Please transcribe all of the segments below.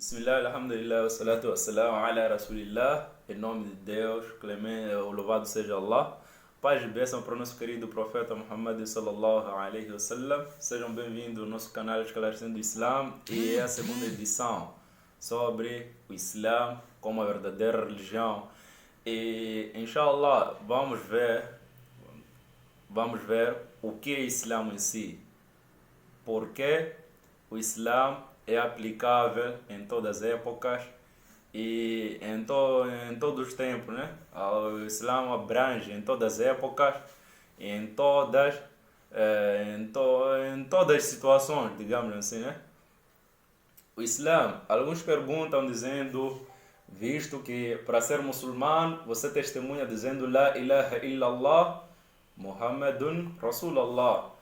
Bismillah, alhamdulillah, wassalatu wassalamu ala rasulillah. Em nome de Deus, o louvado seja Allah. Paz e bênção para o nosso querido profeta Muhammad sallallahu alaihi wasallam. Sejam bem-vindos ao nosso canal Esclarecendo o Islã. E é a segunda edição sobre o Islã como a verdadeira religião. E, inshallah, vamos ver o que é Islã em si. Porque o Islã é aplicável em todas as épocas e em todos os tempos, né? O Islã abrange em todas as épocas, em todas as situações, digamos assim, né? O Islã, alguns perguntam dizendo, visto que para ser muçulmano você testemunha dizendo La ilaha illallah Muhammadun Rasulullah.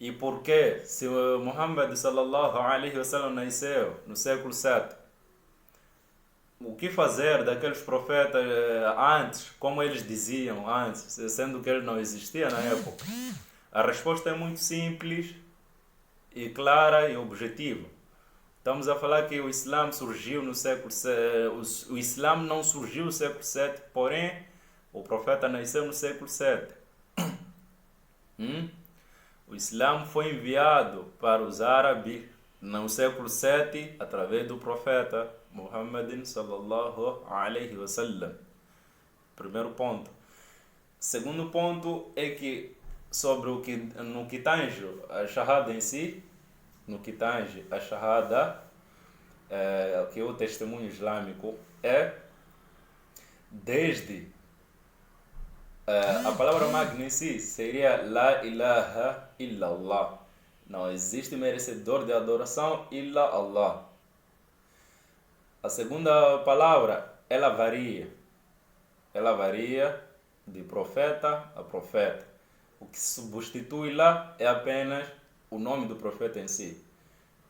E por que, se Muhammad sallallahu alaihi wasallam nasceu no século 7, o que fazer daqueles profetas antes, como eles diziam antes, sendo que ele não existia na época? A resposta é muito simples e clara e objetiva. Estamos a falar que o Islã surgiu no século 7, o Islã não surgiu no século 7, porém o profeta nasceu no século 7. O Islã foi enviado para os árabes no século 7 através do profeta Muhammad sallallahu alaihi wasallam. Primeiro ponto. Segundo ponto é que no que tange a Shahada em si, no que tange a Shahada, que é o testemunho islâmico, é desde a palavra magna em si seria La ilaha illallah. Não existe merecedor de adoração illa Allah. A segunda palavra, ela varia. Ela varia de profeta a profeta. O que substitui lá é apenas o nome do profeta em si.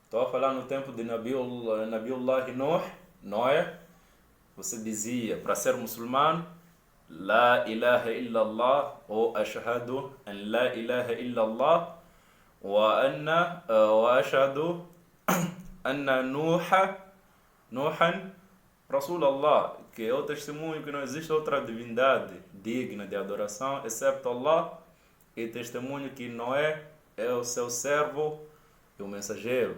Estou a falar no tempo de Nabiullah Noé. Você dizia, para ser muçulmano, La ilaha illallah ou ashhadu an la ilaha illallah wa ashhadu anna Nuhan Rasulullah, que é o testemunho que não existe outra divindade digna de adoração excepto Allah, e testemunho que Noé é o seu servo e o mensageiro.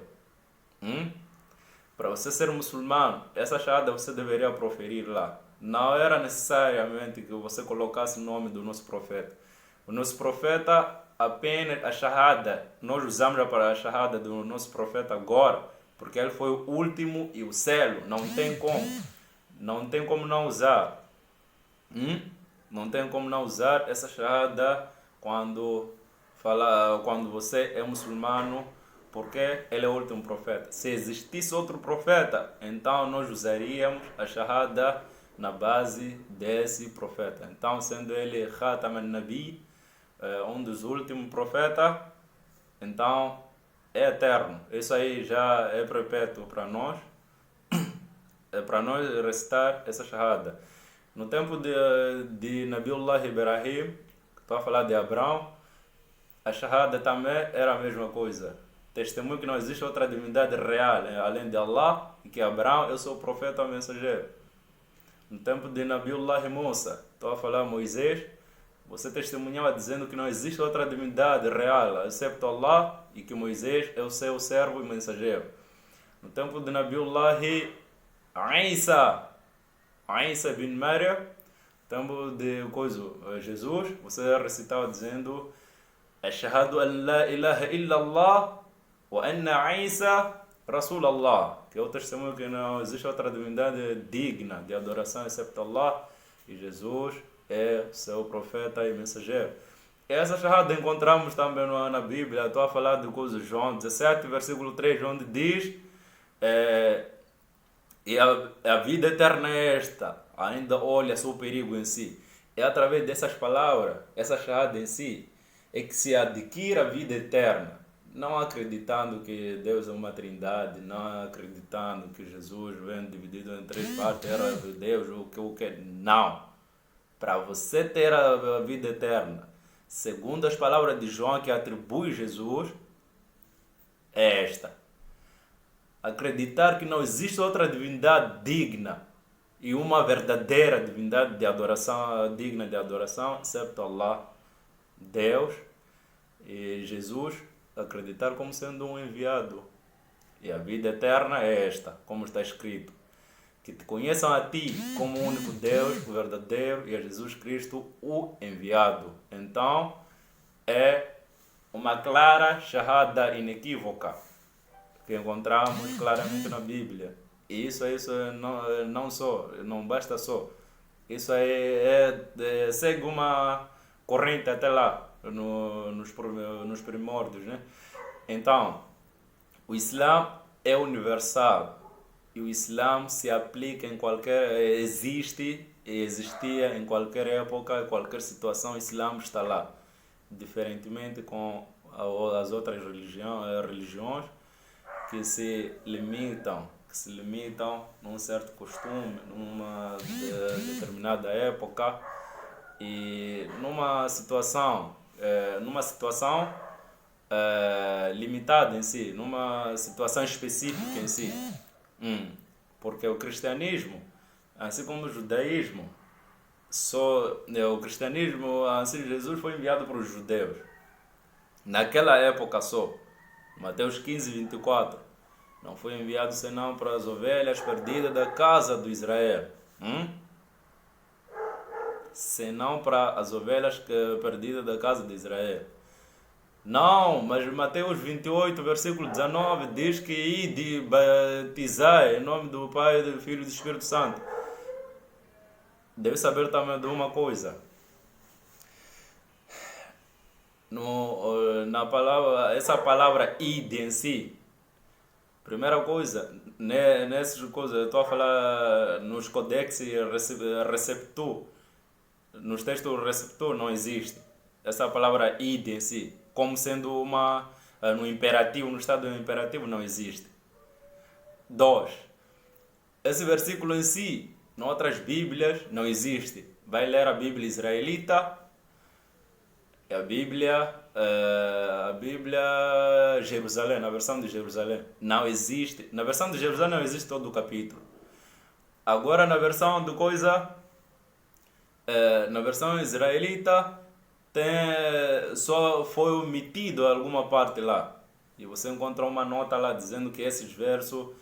Para você ser muçulmano, essa shahada você deveria proferir lá. Não era necessariamente que você colocasse o nome do nosso profeta. O nosso profeta, apenas a shahada, nós usamos para a shahada do nosso profeta agora, porque ele foi o último e o selo. Não tem como não usar. Não tem como não usar essa shahada quando você é muçulmano, porque ele é o último profeta. Se existisse outro profeta, então nós usaríamos a shahada na base desse profeta. Então, sendo ele Khatam al-Nabi, um dos últimos profetas, então é eterno. Isso aí já é perpétuo para nós. É para nós recitar essa shahada. No tempo de Nabiullah Ibrahim, estou a falar de Abraão, a shahada também era a mesma coisa. Testemunho que não existe outra divindade real além de Allah, e que Abraão é o seu profeta ou mensageiro. No tempo de Nabiullah Musa, estou a falar Moisés, você testemunhava dizendo que não existe outra divindade real excepto Allah e que Moisés é o seu servo e mensageiro. No tempo de Nabiullah Isa bin Maryam, no tempo de Jesus, você recitava dizendo Ashhadu an la ilaha illallah wa anna Isa Rasulullah, que é o testemunho que não existe outra divindade digna de adoração excepto Allah, e Jesus é seu profeta e mensageiro. Essa shahada encontramos também na Bíblia. Estou a falar de João 17, versículo 3, onde diz e a vida eterna é esta, ainda olha o perigo em si. É através dessas palavras, essa shahada em si, é que se adquire a vida eterna. Não acreditando que Deus é uma trindade, não acreditando que Jesus vem dividido em três partes, era Deus, o que. Não. Para você ter a vida eterna, segundo as palavras de João que atribui Jesus, é esta. acreditar que não existe outra divindade digna e uma verdadeira divindade de adoração, digna de adoração, excepto Allah, Deus e Jesus, acreditar como sendo um enviado. E a vida eterna é esta, como está escrito: que te conheçam a ti como o único Deus, o verdadeiro, e a Jesus Cristo, o enviado. Então, é uma clara shahada inequívoca que encontramos claramente na Bíblia. E isso não basta só. Isso segue uma corrente até lá, nos primórdios, né? Então, o Islã é universal e o Islã se aplica em qualquer, existe e existia em qualquer época, em qualquer situação, o Islã está lá. Diferentemente com as outras religiões que se limitam num certo costume, numa determinada época e numa situação limitada em si, numa situação específica em si. Porque o cristianismo, assim como o judaísmo, o cristianismo, assim, Jesus foi enviado para os judeus. Naquela época só, Mateus 15:24, não foi enviado senão para as ovelhas perdidas da casa do Israel. Senão para as ovelhas perdidas da casa de Israel. Não, mas Mateus 28, versículo 19, diz que ide batizai em nome do Pai, do Filho e do Espírito Santo. Deve saber também de uma coisa. Essa palavra ide em si, primeira coisa, nessas coisas, eu estou a falar nos codex receptor, nos textos receptor não existe essa palavra id em si, como sendo no imperativo, no estado imperativo não existe. 2. Esse versículo em si, em outras bíblias, não existe. Vai ler a Bíblia israelita, a Bíblia Jerusalém, na versão de Jerusalém, não existe. Na versão de Jerusalém não existe todo o capítulo. Agora na versão na versão israelita só foi omitido alguma parte lá. E você encontra uma nota lá dizendo que esse verso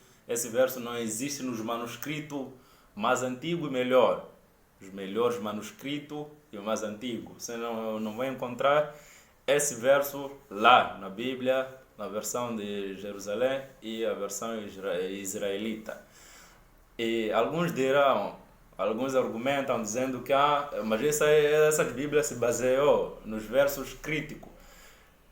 não existe nos manuscritos mais antigos e melhor. Os melhores manuscritos e o mais antigo. Você não vai encontrar esse verso lá na Bíblia, na versão de Jerusalém e a versão israelita. E alguns argumentam dizendo que mas essas Bíblias se baseou nos versos críticos.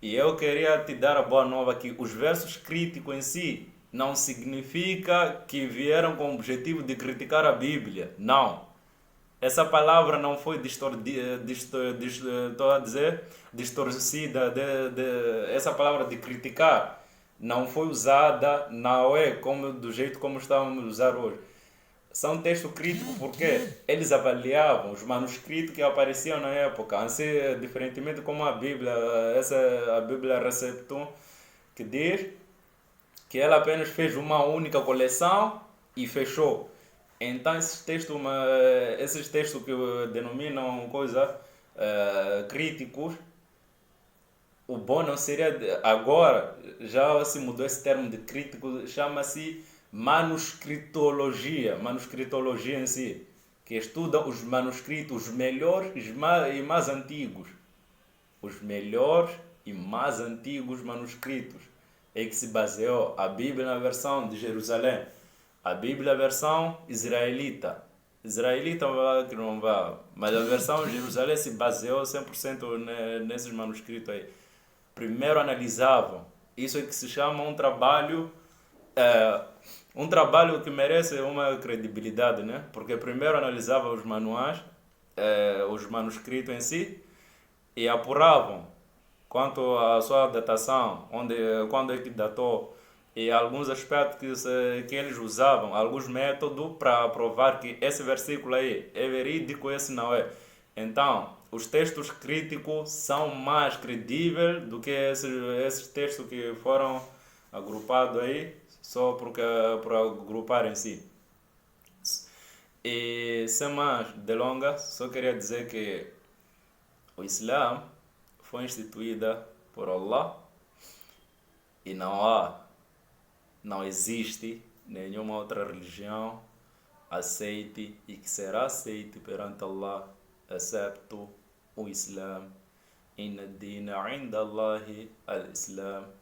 E eu queria te dar a boa nova que os versos críticos em si não significa que vieram com o objetivo de criticar a Bíblia. Não. Essa palavra não foi distorcida. Essa palavra de criticar não foi usada, não é do jeito como estamos a usar hoje. São textos críticos porque eles avaliavam os manuscritos que apareciam na época, assim, diferentemente como a Bíblia, a Bíblia Receptum, que diz que ela apenas fez uma única coleção e fechou. Então esses textos que denominam críticos, o bom não seria agora, já se mudou esse termo de crítico, chama-se manuscritologia em si, que estuda os manuscritos, os melhores e mais antigos. Os melhores e mais antigos manuscritos é que se baseou a Bíblia na versão de Jerusalém, a Bíblia versão israelita que não vai, mas a versão de Jerusalém se baseou 100% nesses manuscritos aí. Primeiro analisavam, isso é que se chama um trabalho que merece uma credibilidade, né? Porque primeiro analisavam os manuais, os manuscritos em si, e apuravam quanto à sua datação, quando é que datou, e alguns aspectos que eles usavam, alguns métodos para provar que esse versículo aí é verídico, esse não é. Então, os textos críticos são mais credíveis do que esses textos que foram agrupados aí, só porque para agrupar em si. E sem mais delongas, só queria dizer que o Islã foi instituído por Allah e não existe nenhuma outra religião aceite e que será aceite perante Allah, excepto o Islã. Inna dina inda Allahi al-Islam.